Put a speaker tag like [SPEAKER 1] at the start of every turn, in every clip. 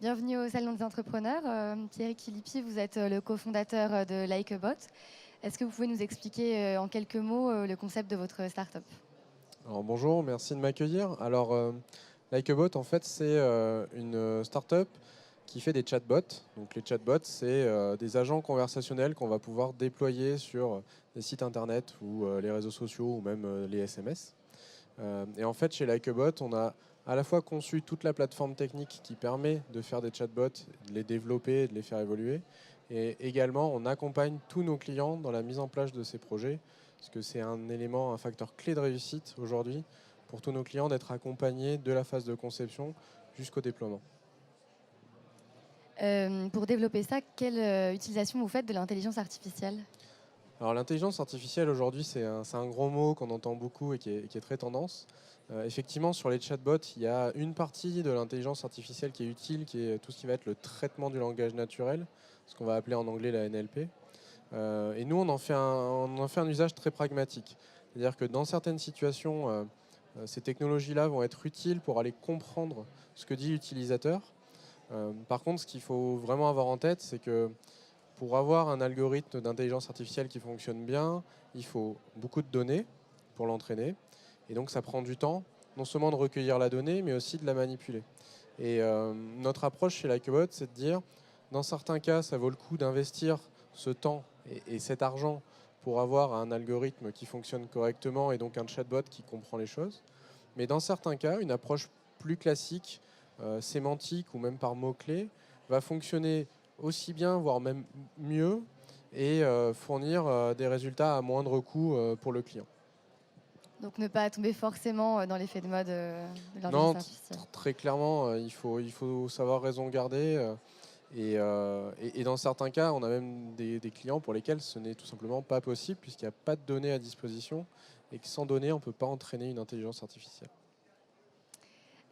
[SPEAKER 1] Bienvenue au Salon des entrepreneurs. Thierry Kilipi, vous êtes le cofondateur de Likebot. Est-ce que vous pouvez nous expliquer en quelques mots le concept de votre startup?
[SPEAKER 2] Alors, bonjour, merci de m'accueillir. Alors, Likebot, en fait, c'est une startup qui fait des chatbots. Donc, les chatbots, c'est des agents conversationnels qu'on va pouvoir déployer sur des sites internet ou les réseaux sociaux ou même les SMS. Et en fait, chez Likebot, on a à la fois conçu toute la plateforme technique qui permet de faire des chatbots, de les développer et de les faire évoluer. Et également, on accompagne tous nos clients dans la mise en place de ces projets, parce que c'est un élément, un facteur clé de réussite aujourd'hui pour tous nos clients d'être accompagnés de la phase de conception jusqu'au déploiement.
[SPEAKER 1] Pour développer ça, quelle utilisation vous faites de l'intelligence artificielle?
[SPEAKER 2] Alors l'intelligence artificielle aujourd'hui, c'est un gros mot qu'on entend beaucoup et qui est très tendance. Effectivement, sur les chatbots, il y a une partie de l'intelligence artificielle qui est utile, qui est tout ce qui va être le traitement du langage naturel, ce qu'on va appeler en anglais la NLP. Et nous, on en fait un usage très pragmatique. C'est-à-dire que dans certaines situations, ces technologies-là vont être utiles pour aller comprendre ce que dit l'utilisateur. Par contre, ce qu'il faut vraiment avoir en tête, c'est que pour avoir un algorithme d'intelligence artificielle qui fonctionne bien, il faut beaucoup de données pour l'entraîner. Et donc ça prend du temps, non seulement de recueillir la donnée, mais aussi de la manipuler. Et notre approche chez Likebot, c'est de dire, dans certains cas, ça vaut le coup d'investir ce temps et cet argent pour avoir un algorithme qui fonctionne correctement et donc un chatbot qui comprend les choses. Mais dans certains cas, une approche plus classique, sémantique ou même par mots-clés, va fonctionner aussi bien, voire même mieux, et fournir des résultats à moindre coût pour le client.
[SPEAKER 1] Donc ne pas tomber forcément dans l'effet de mode de
[SPEAKER 2] Non,
[SPEAKER 1] l'intelligence artificielle.
[SPEAKER 2] très clairement, il faut savoir raison garder. Et dans certains cas, on a même des clients pour lesquels ce n'est tout simplement pas possible, puisqu'il n'y a pas de données à disposition, et que sans données, on ne peut pas entraîner une intelligence artificielle.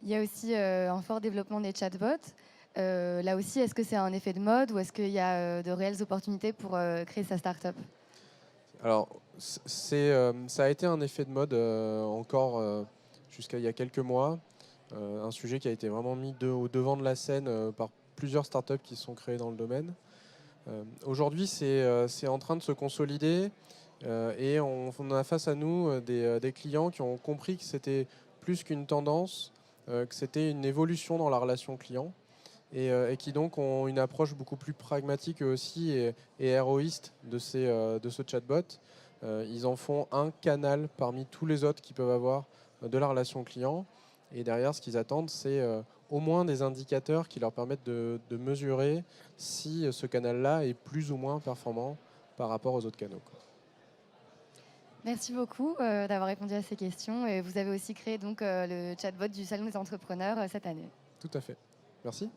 [SPEAKER 1] Il y a aussi un fort développement des chatbots. Là aussi, est-ce que c'est un effet de mode ou est-ce qu'il y a de réelles opportunités pour créer sa startup?
[SPEAKER 2] Alors, ça a été un effet de mode encore jusqu'à il y a quelques mois. Un sujet qui a été vraiment mis au devant de la scène par plusieurs startups qui se sont créées dans le domaine. Aujourd'hui, c'est en train de se consolider et on a face à nous des clients qui ont compris que c'était plus qu'une tendance, que c'était une évolution dans la relation client et qui donc ont une approche beaucoup plus pragmatique eux aussi et héroïste de ce chatbot. Ils en font un canal parmi tous les autres qu'ils peuvent avoir de la relation client. Et derrière, ce qu'ils attendent, c'est au moins des indicateurs qui leur permettent de mesurer si ce canal-là est plus ou moins performant par rapport aux autres canaux, quoi.
[SPEAKER 1] Merci beaucoup d'avoir répondu à ces questions. Et vous avez aussi créé donc le chatbot du Salon des entrepreneurs cette année.
[SPEAKER 2] Tout à fait. Merci.